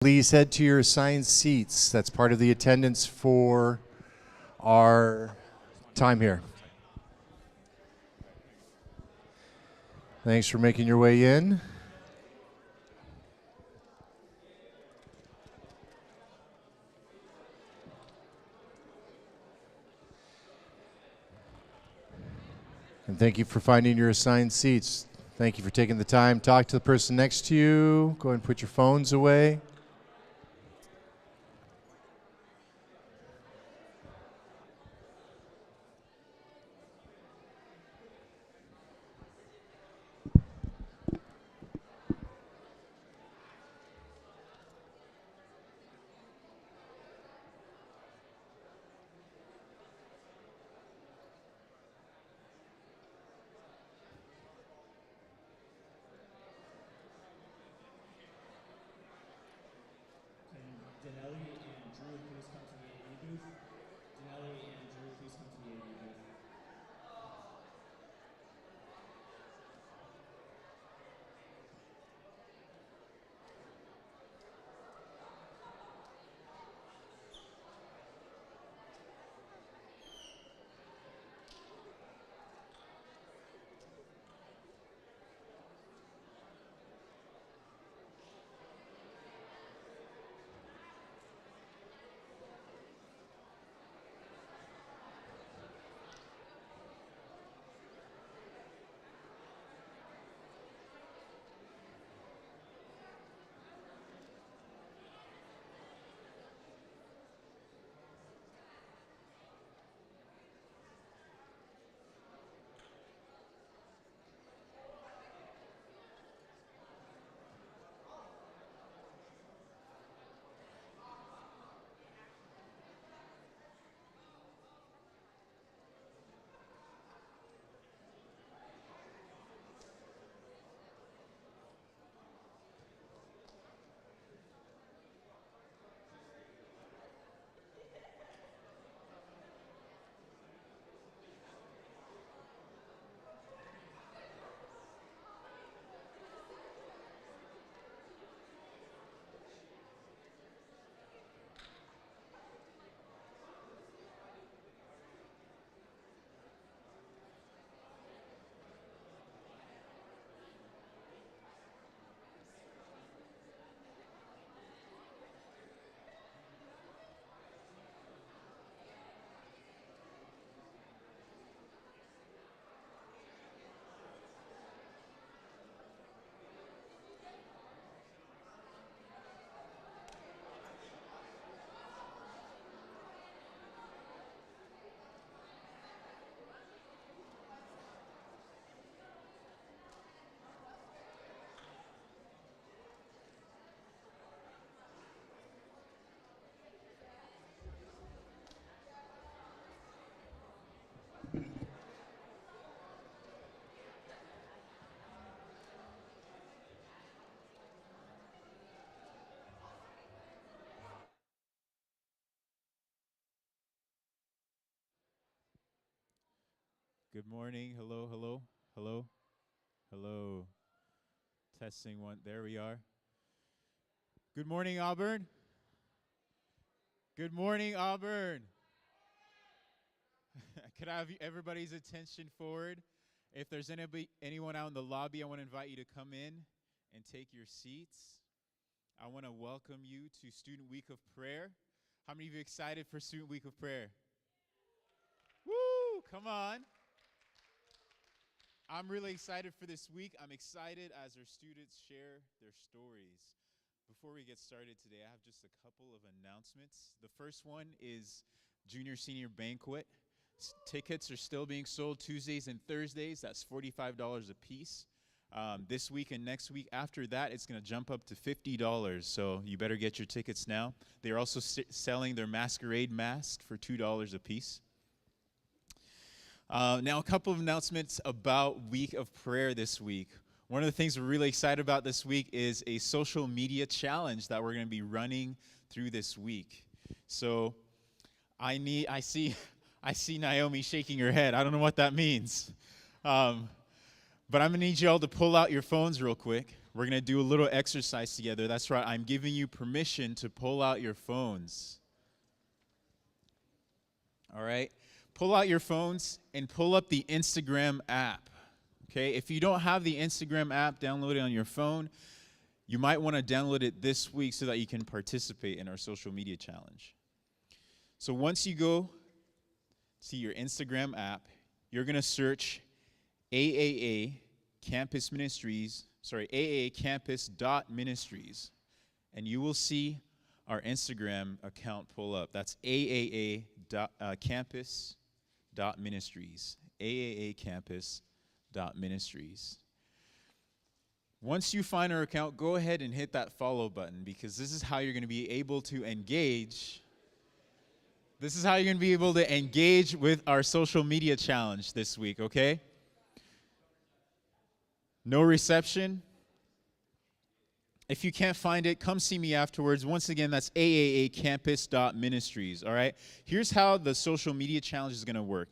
Please head to your assigned seats. That's part of the attendance for our time here. Thanks for making your way in. And thank you for finding your assigned seats. Thank you for taking the time. Talk to the person next to you. Go ahead and put your phones away. Denelli and Drew, please come to the AAA booth. Denelli and Drew, please come to the AAA booth. Good morning. Hello, hello, hello, hello. Testing one. There we are. Good morning, Auburn. Good morning, Auburn. Could I have everybody's attention forward? If there's anyone out in the lobby, I want to invite you to come in and take your seats. I want to welcome you to Student Week of Prayer. How many of you excited for Student Week of Prayer? Woo! Come on. I'm really excited for this week. I'm excited as our students share their stories. Before we get started today, I have just a couple of announcements. The first one is Junior Senior Banquet. Tickets are still being sold Tuesdays and Thursdays. That's $45 a piece. This week and next week after that, it's going to jump up to $50. So you better get your tickets now. They're also selling their masquerade mask for $2 a piece. Now, a couple of announcements about Week of Prayer this week. One of the things we're really excited about this week is a social media challenge that we're going to be running through this week. So I see Naomi shaking her head. I don't know what that means. But I'm going to need you all to pull out your phones real quick. We're going to do a little exercise together. That's right. I'm giving you permission to pull out your phones. All right? Pull out your phones and pull up the Instagram app. Okay? If you don't have the Instagram app downloaded on your phone, you might want to download it this week so that you can participate in our social media challenge. So once you go to your Instagram app, you're going to search AAA Campus Ministries, AAA Campus.ministries, and you will see our Instagram account pull up. That's AAA Campus.ministries. AAA Campus.ministries. Once you find our account, go ahead and hit that follow button, because this is how you're going to be able to engage. This is how you're going to be able to engage with our social media challenge this week, okay? No reception. If you can't find it, come see me afterwards. Once again, that's aaacampus.ministries, all right? Here's how the social media challenge is going to work.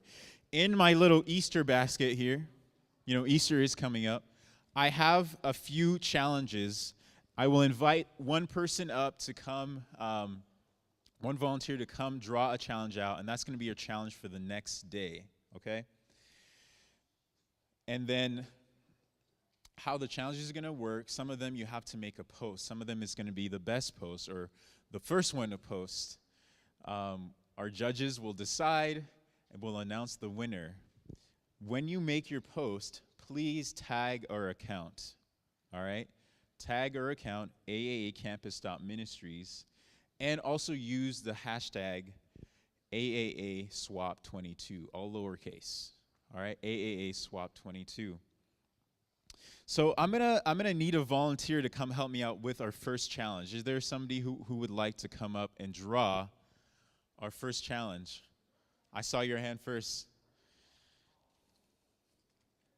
In my little Easter basket here, Easter is coming up, I have a few challenges. I will invite one person up to come, one volunteer to come draw a challenge out, and that's going to be your challenge for the next day, okay? And then how the challenge is going to work, some of them you have to make a post. Some of them is going to be the best post or the first one to post. Our judges will decide and will announce the winner. When you make your post, please tag our account, all right? Tag our account, aaacampus.ministries, and also use the hashtag AAASwap22, all lowercase, all right? AAASwap22. So I'm gonna need a volunteer to come help me out with our first challenge. Is there somebody who would like to come up and draw our first challenge? I saw your hand first.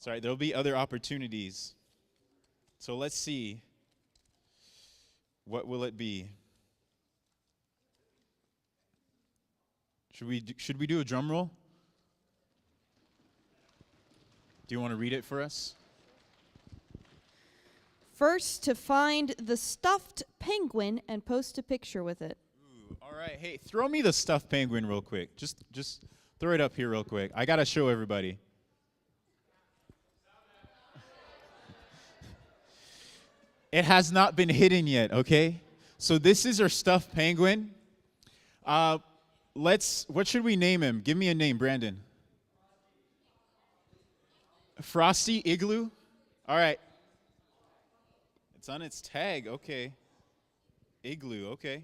Sorry, there'll be other opportunities. So let's see. What will it be? Should we do a drum roll? Do you want to read it for us? First, to find the stuffed penguin and post a picture with it. Ooh, all right. Hey, throw me the stuffed penguin real quick. Just throw it up here real quick. I got to show everybody. It has not been hidden yet, okay? So this is our stuffed penguin. What should we name him? Give me a name, Brandon. Frosty Igloo? All right. It's on its tag, okay. Igloo, okay.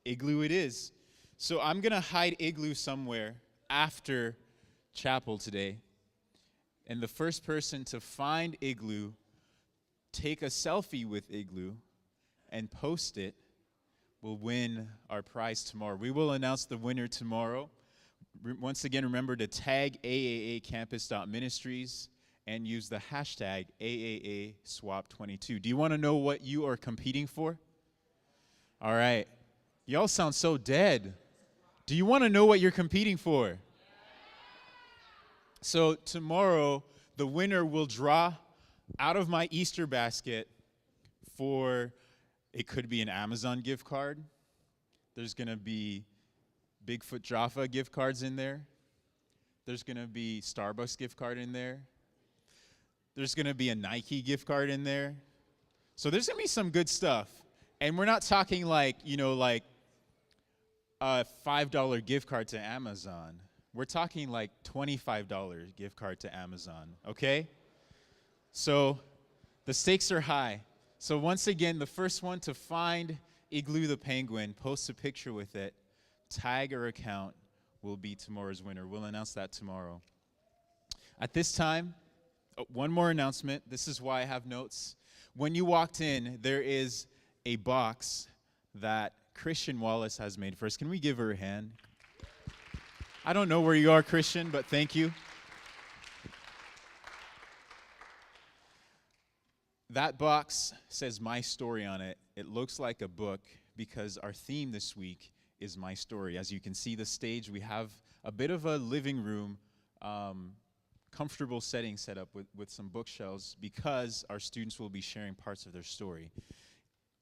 Igloo it is. So I'm going to hide Igloo somewhere after chapel today. And the first person to find Igloo, take a selfie with Igloo, and post it, will win our prize tomorrow. We will announce the winner tomorrow. Once again, remember to tag aaacampus.ministries and use the hashtag AAASwap22. Do you want to know what you are competing for? All right. Y'all sound so dead. Do you want to know what you're competing for? So tomorrow, the winner will draw out of my Easter basket for, it could be an Amazon gift card. There's going to be Bigfoot Jaffa gift cards in there. There's going to be Starbucks gift card in there. There's going to be a Nike gift card in there. So there's going to be some good stuff. And we're not talking like a $5 gift card to Amazon. We're talking like $25 gift card to Amazon, okay? So the stakes are high. So once again, the first one to find Igloo the penguin, post a picture with it, tag our account, will be tomorrow's winner. We'll announce that tomorrow. At this time, one more announcement. This is why I have notes. When you walked in, there is a box that Christian Wallace has made for us. Can we give her a hand? I don't know where you are, Christian, but thank you. That box says My Story on it. It looks like a book because our theme this week is My Story. As you can see the stage, we have a bit of a living room comfortable setting set up with some bookshelves because our students will be sharing parts of their story.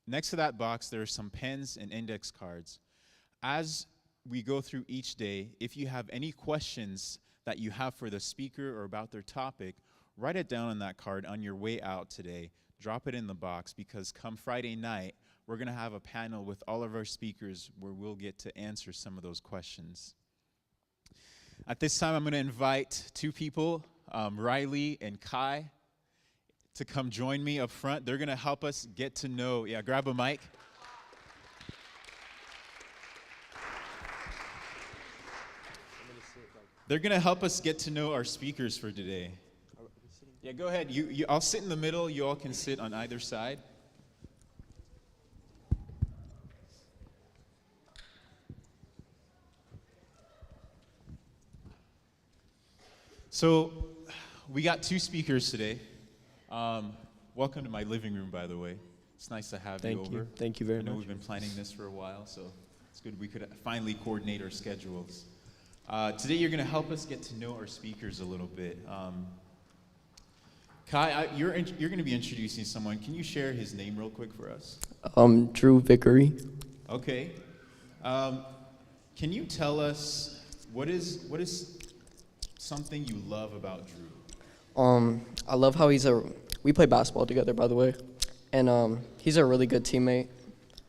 Next to that box, there are some pens and index cards. As we go through each day, if you have any questions that you have for the speaker or about their topic, write it down on that card on your way out today. Drop it in the box, because come Friday night, we're going to have a panel with all of our speakers where we'll get to answer some of those questions. At this time, I'm going to invite two people, Riley and Kai, to come join me up front. They're going to help us get to know, grab a mic. They're going to help us get to know our speakers for today. Yeah, go ahead. I'll sit in the middle. You all can sit on either side. So, we got two speakers today. Welcome to my living room, by the way. It's nice to have you over. Thank you very much. I know we've been planning this for a while, so it's good we could finally coordinate our schedules. Today, you're going to help us get to know our speakers a little bit. Kai, you're going to be introducing someone. Can you share his name real quick for us? Drew Vickery. Okay. Can you tell us what is something you love about Drew? I love how we play basketball together, by the way, and he's a really good teammate,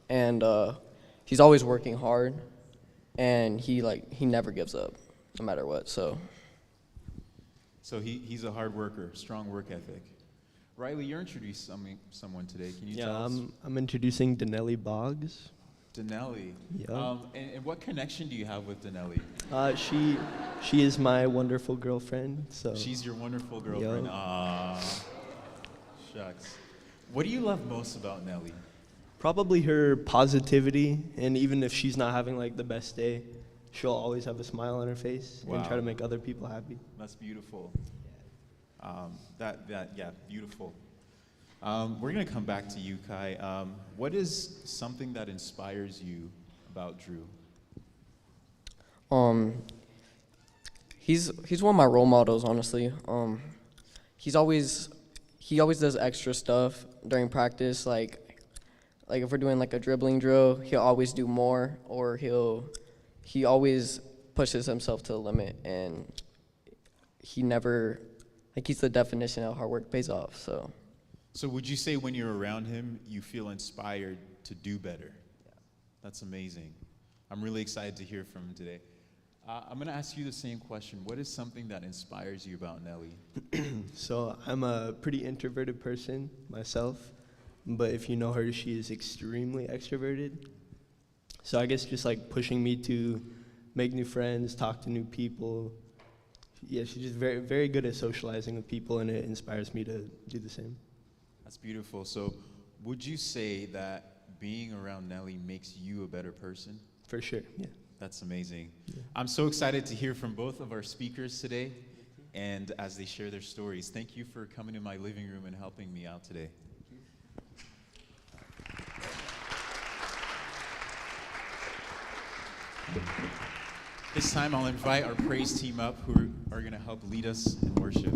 and he's always working hard, and he never gives up, no matter what. So he's a hard worker, strong work ethic. Riley, you're introducing someone today. Can you tell us? I'm introducing Denelli Boggs. Denelli. Yeah. And what connection do you have with Denelli? She is my wonderful girlfriend. So she's your wonderful girlfriend. Yep. Aww. Shucks. What do you love most about Nelly? Probably her positivity, and even if she's not having like the best day, she'll always have a smile on her face and try to make other people happy. That's beautiful. Beautiful. We're gonna come back to you, Kai. What is something that inspires you about Drew? He's one of my role models, honestly. He always does extra stuff during practice, like if we're doing like a dribbling drill, he'll always do more, or he always pushes himself to the limit, and he never, he's the definition of hard work pays off. So would you say when you're around him, you feel inspired to do better? Yeah. That's amazing. I'm really excited to hear from him today. I'm gonna ask you the same question. What is something that inspires you about Nelly? So I'm a pretty introverted person myself, but if you know her, she is extremely extroverted. So I guess just like pushing me to make new friends, talk to new people. Yeah, she's just very, very good at socializing with people, and it inspires me to do the same. That's beautiful. So would you say that being around Nelly makes you a better person? For sure, yeah. That's amazing. Yeah. I'm so excited to hear from both of our speakers today, and as they share their stories. Thank you for coming to my living room and helping me out today. This time I'll invite our praise team up, who are going to help lead us in worship.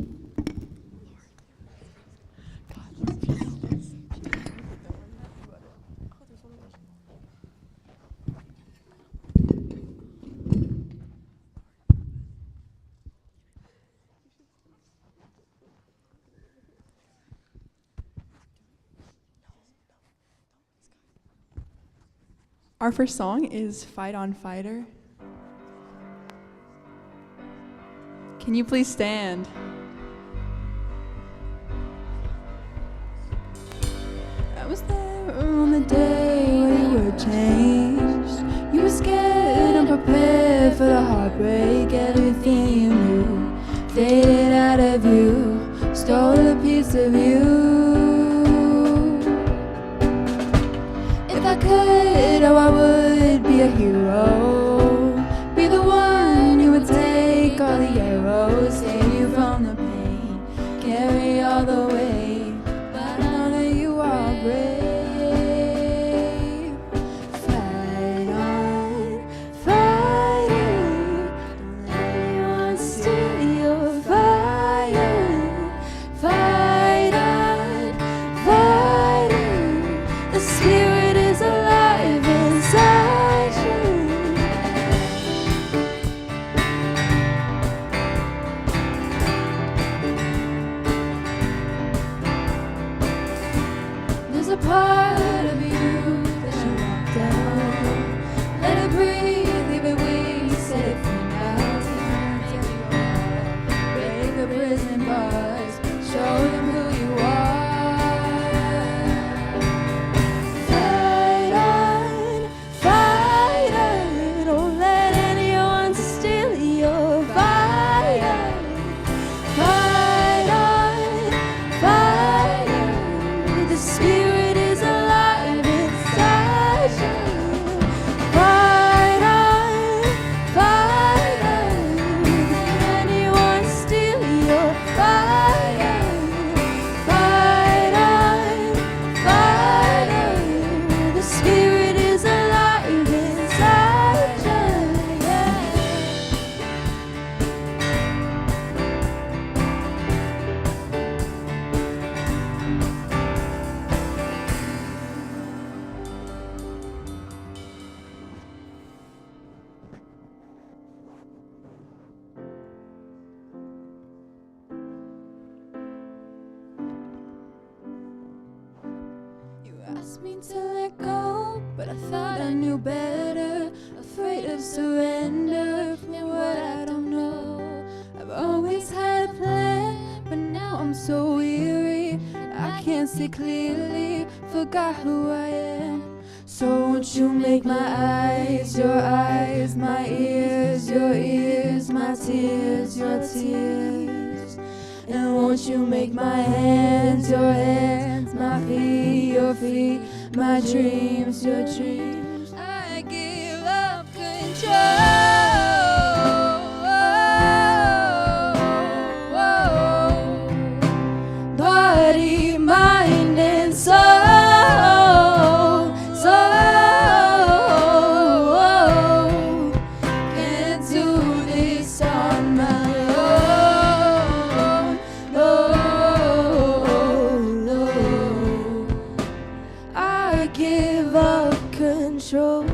Our first song is Fight on Fighter. Can you please stand? I was there on the day when you were changed. You were scared and prepared for the heartbreak. Everything you knew faded out of you, stole a piece of you. If I could, oh, I would be a hero. Be the one who would take all the arrows, save you from the me to let go, but I thought I knew better. Afraid of surrender from what I don't know. I've always had a plan, but now I'm so weary. I can't see clearly, forgot who I am. So won't you make my eyes your eyes, my ears your ears, my tears your tears. And won't you make my hands your hands, my feet your feet, my dreams your dreams. I give up control. Body, mind, and soul. Can't do this on my own. No. I give up control.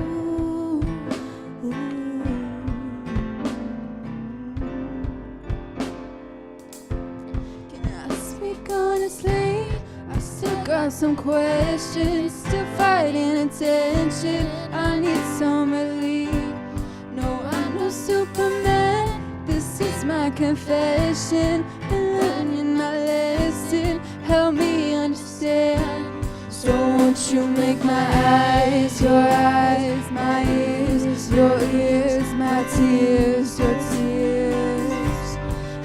Can I speak honestly? I still got some questions, still fighting attention. I need some relief. No, I'm no Superman. This is my confession. Been learning my lesson. Help me understand. So won't you make my eyes your eyes, my ears your ears, my tears your tears.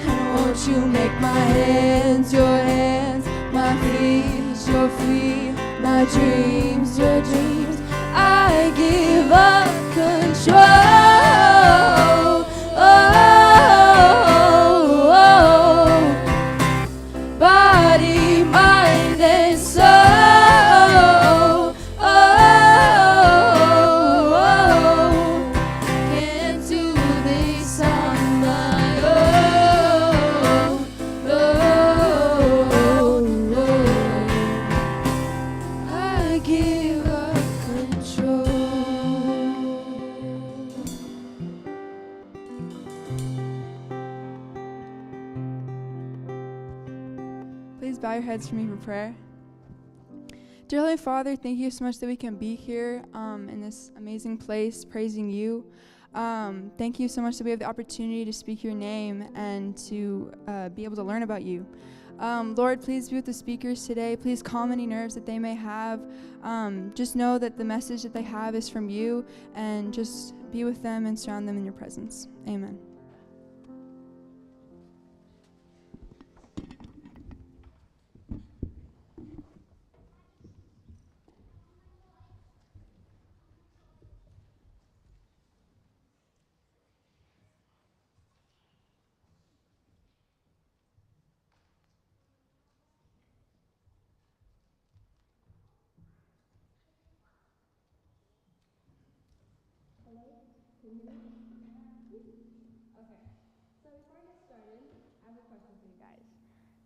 And won't you make my hands your hands, my feet your feet, my dreams your dreams. I give up control. Body, mind, and soul. Can't do this on my own. I give up control. Please bow your heads for me for prayer. Dear Holy Father, thank you so much that we can be here in this amazing place praising you. Thank you so much that we have the opportunity to speak your name and to be able to learn about you. Lord, please be with the speakers today. Please calm any nerves that they may have. Just know that the message that they have is from you, and just be with them and surround them in your presence. Amen.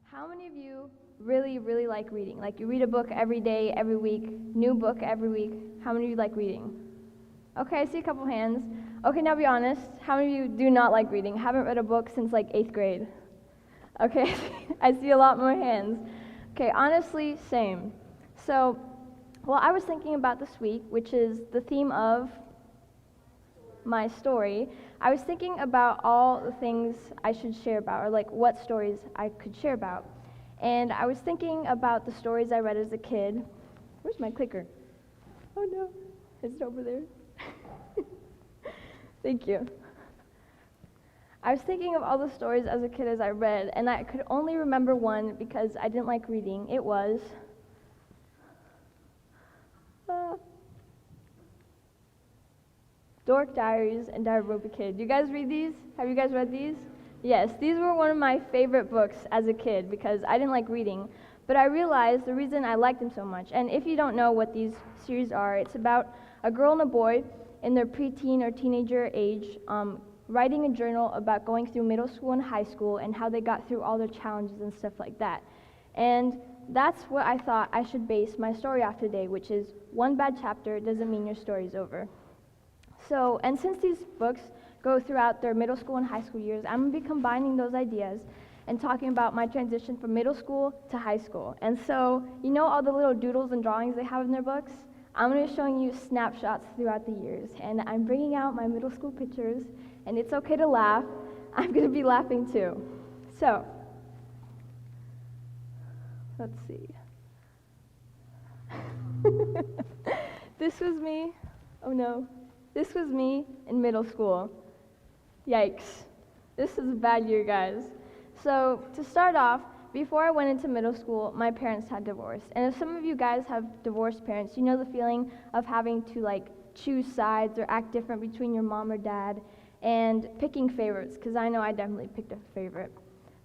How many of you really, really like reading? Like you read a book every day, every week, new book every week. How many of you like reading? Okay, I see a couple hands. Okay, now be honest. How many of you do not like reading? Haven't read a book since like 8th grade? Okay, I see a lot more hands. Okay, honestly, same. So, well, I was thinking about this week, which is the theme of my story. I was thinking about all the things I should share about, or like what stories I could share about. And I was thinking about the stories I read as a kid. Where's my clicker? Oh no, is it over there? Thank you. I was thinking of all the stories as a kid as I read, and I could only remember one because I didn't like reading. It was Dork Diaries and Diary of a Kid. You guys read these? Have you guys read these? Yes, these were one of my favorite books as a kid because I didn't like reading, but I realized the reason I liked them so much. And if you don't know what these series are, it's about a girl and a boy in their preteen or teenager age writing a journal about going through middle school and high school and how they got through all their challenges and stuff like that. And that's what I thought I should base my story off today, which is one bad chapter doesn't mean your story's over. So, and since these books go throughout their middle school and high school years, I'm going to be combining those ideas and talking about my transition from middle school to high school. And so, you know all the little doodles and drawings they have in their books? I'm going to be showing you snapshots throughout the years, and I'm bringing out my middle school pictures, and it's okay to laugh. I'm going to be laughing too. So, let's see. This was me. Oh no. This was me in middle school. Yikes. This is a bad year, guys. So, to start off, before I went into middle school, my parents had divorced. And if some of you guys have divorced parents, you know the feeling of having to like choose sides or act different between your mom or dad and picking favorites, because I know I definitely picked a favorite.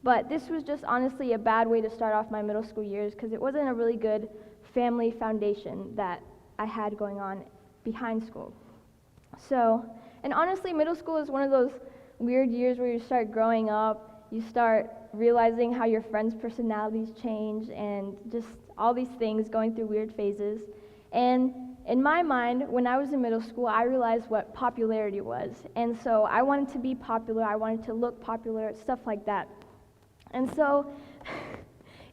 But this was just honestly a bad way to start off my middle school years because it wasn't a really good family foundation that I had going on behind school. So, and honestly, middle school is one of those weird years where you start growing up, you start realizing how your friends' personalities change and just all these things, going through weird phases. And in my mind, when I was in middle school, I realized what popularity was. And so I wanted to be popular, I wanted to look popular, stuff like that. And so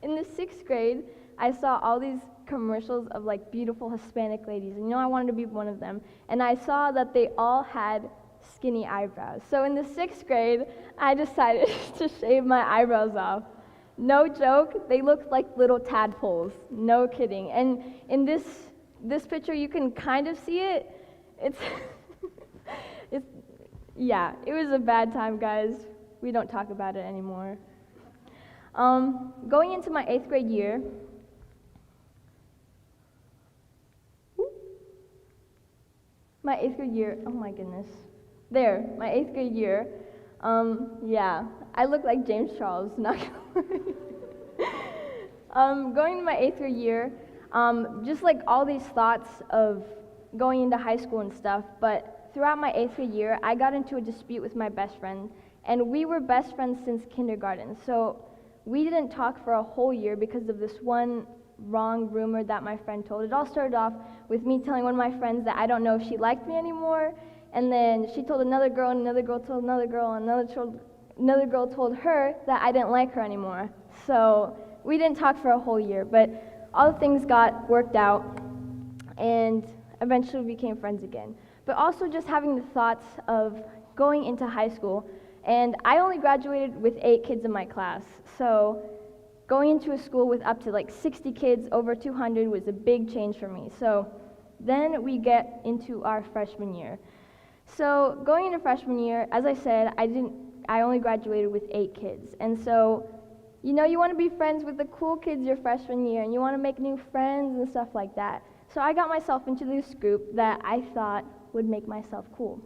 in the 6th grade, I saw all these commercials of like beautiful Hispanic ladies, and I wanted to be one of them. And I saw that they all had skinny eyebrows. So in the 6th grade, I decided to shave my eyebrows off. No joke, they looked like little tadpoles. No kidding. And in this picture, you can kind of see it. Yeah, it was a bad time, guys. We don't talk about it anymore. Going into my 8th grade year, oh my goodness. There, my 8th grade year, yeah, I look like James Charles, not gonna lie. Going into my 8th grade year, just like all these thoughts of going into high school and stuff, but throughout my 8th grade year, I got into a dispute with my best friend, and we were best friends since kindergarten, so we didn't talk for a whole year because of this one wrong rumor that my friend told. It all started off with me telling one of my friends that I don't know if she liked me anymore, and then she told another girl, and another girl told another girl, and another girl told her that I didn't like her anymore. So we didn't talk for a whole year, but all the things got worked out, and eventually we became friends again. But also just having the thoughts of going into high school, and I only graduated with 8 kids in my class, so going into a school with up to like 60 kids, over 200, was a big change for me. So then we get into our freshman year. So going into freshman year, as I said, I only graduated with 8 kids. And so, you want to be friends with the cool kids your freshman year, and you want to make new friends and stuff like that. So I got myself into this group that I thought would make myself cool.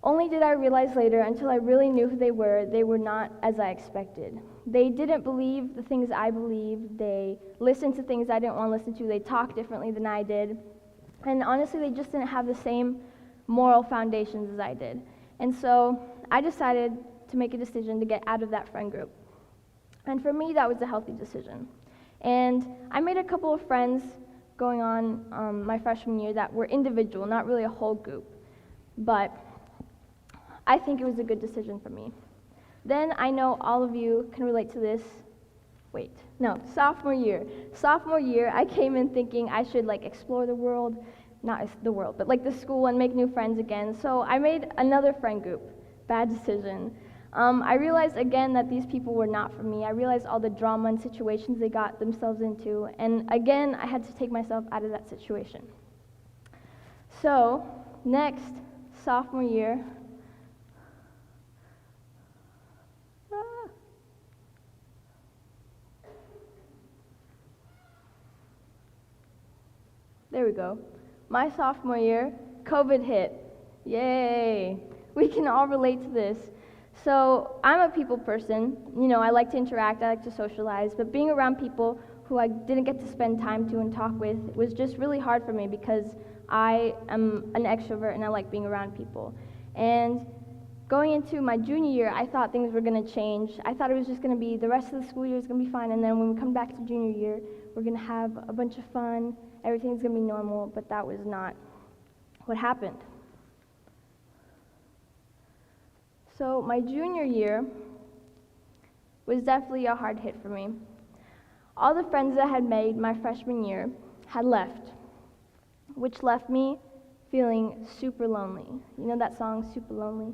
Only did I realize later, until I really knew who they were not as I expected. They didn't believe the things I believed. They listened to things I didn't want to listen to. They talked differently than I did. And honestly, they just didn't have the same moral foundations as I did. And so I decided to make a decision to get out of that friend group. And for me, that was a healthy decision. And I made a couple of friends going on my freshman year that were individual, not really a whole group. But I think it was a good decision for me. Then I know all of you can relate to this. Sophomore year. Sophomore year, I came in thinking I should explore the world, not the world, but the school and make new friends again. So I made another friend group. Bad decision. I realized again that these people were not for me. I realized all the drama and situations they got themselves into, and again, I had to take myself out of that situation. So, next, sophomore year, there we go. My sophomore year, COVID hit. Yay! We can all relate to this. So I'm a people person. I like to interact, I like to socialize, but being around people who I didn't get to spend time to and talk with was just really hard for me because I am an extrovert and I like being around people. And going into my junior year, I thought things were going to change. I thought it was just going to be the rest of the school year is going to be fine, and then when we come back to junior year, we're going to have a bunch of fun, everything's going to be normal, but that was not what happened. So my junior year, was definitely a hard hit for me. All the friends that I had made my freshman year had left, which left me feeling super lonely. You know that song, Super Lonely?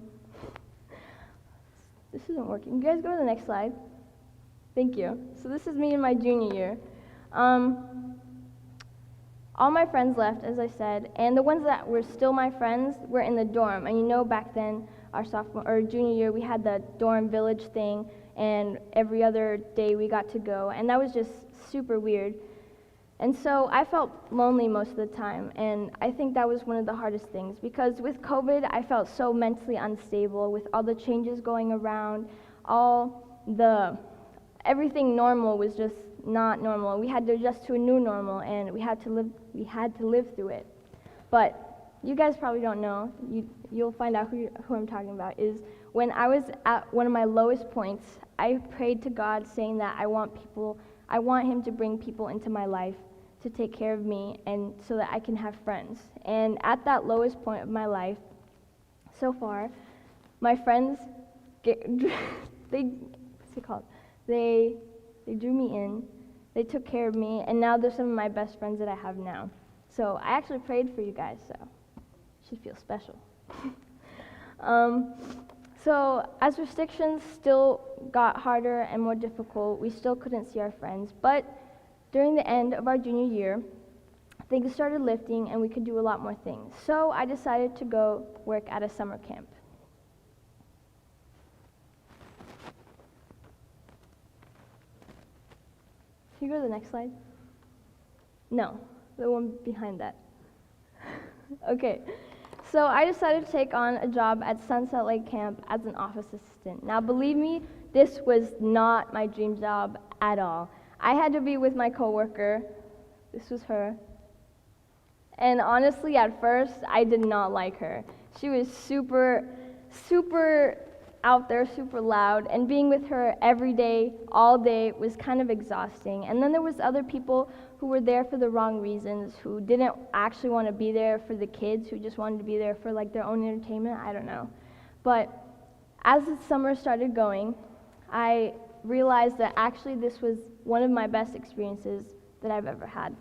This isn't working. You guys go to the next slide. Thank you. So this is me in my junior year. All my friends left, as I said, and the ones that were still my friends were in the dorm. And you know, back then, our sophomore or junior year, we had the dorm village thing, and every other day we got to go, and that was just super weird. And so I felt lonely most of the time, and I think that was one of the hardest things, because with COVID, I felt so mentally unstable with all the changes going around, everything normal was just not normal. We had to adjust to a new normal, and we had to live through it. But you guys probably don't know, you'll find out who I'm talking about, is when I was at one of my lowest points, I prayed to God saying that I want him to bring people into my life to take care of me and so that I can have friends. And at that lowest point of my life, so far, my friends, they drew me in, they took care of me, and now they're some of my best friends that I have now. So I actually prayed for you guys, so you should feel special. So as restrictions still got harder and more difficult, we still couldn't see our friends, but during the end of our junior year, things started lifting and we could do a lot more things. So I decided to go work at a summer camp. Can you go to the next slide? No, the one behind that. Okay, so I decided to take on a job at Sunset Lake Camp as an office assistant. Now believe me, this was not my dream job at all. I had to be with my coworker, this was her, and honestly at first I did not like her. She was super out there, super loud, and being with her every day, all day, was kind of exhausting. And then there was other people who were there for the wrong reasons, who didn't actually want to be there for the kids, who just wanted to be there for like their own entertainment, I don't know. But as the summer started going, I realized that actually this was one of my best experiences that I've ever had.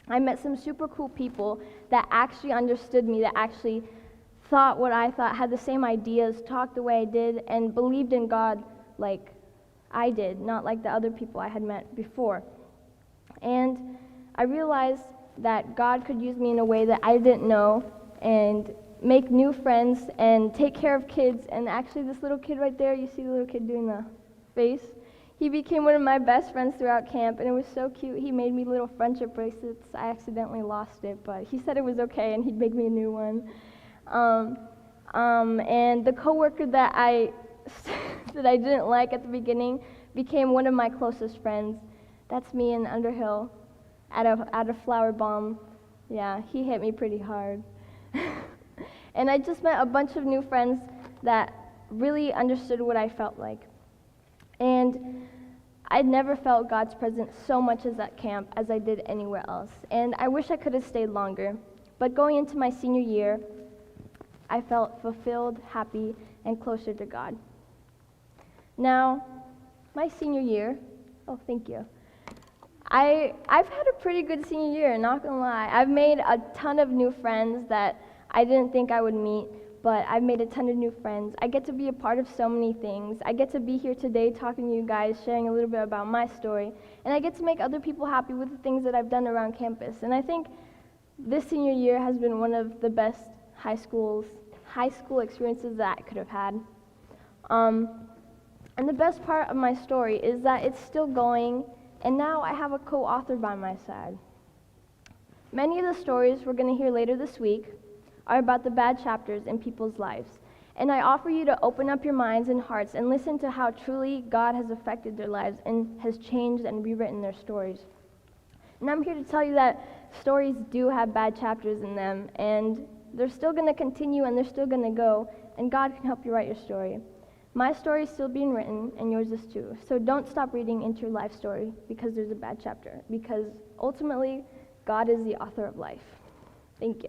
I met some super cool people that actually understood me, that actually thought what I thought, had the same ideas, talked the way I did, and believed in God like I did, not like the other people I had met before. And I realized that God could use me in a way that I didn't know, and make new friends, and take care of kids. And actually this little kid right there, you see the little kid doing the face? He became one of my best friends throughout camp, and it was so cute. He made me little friendship bracelets. I accidentally lost it, but he said it was okay, and he'd make me a new one. And the coworker that I didn't like at the beginning became one of my closest friends. That's me in Underhill at a flower bomb. Yeah, he hit me pretty hard. And I just met a bunch of new friends that really understood what I felt like. And I'd never felt God's presence so much as at camp as I did anywhere else. And I wish I could have stayed longer. But going into my senior year, I felt fulfilled, happy, and closer to God. Now, my senior year, oh, thank you. I've had a pretty good senior year, not gonna lie. I've made a ton of new friends that I didn't think I would meet, but I've made a ton of new friends. I get to be a part of so many things. I get to be here today talking to you guys, sharing a little bit about my story, and I get to make other people happy with the things that I've done around campus. And I think this senior year has been one of the best high school experiences that I could have had. And the best part of my story is that it's still going, and now I have a co-author by my side. Many of the stories we're going to hear later this week are about the bad chapters in people's lives, and I offer you to open up your minds and hearts and listen to how truly God has affected their lives and has changed and rewritten their stories. And I'm here to tell you that stories do have bad chapters in them, and they're still going to continue and they're still going to go, and God can help you write your story. My story is still being written, and yours is too. So don't stop reading into your life story because there's a bad chapter, because ultimately, God is the author of life. Thank you.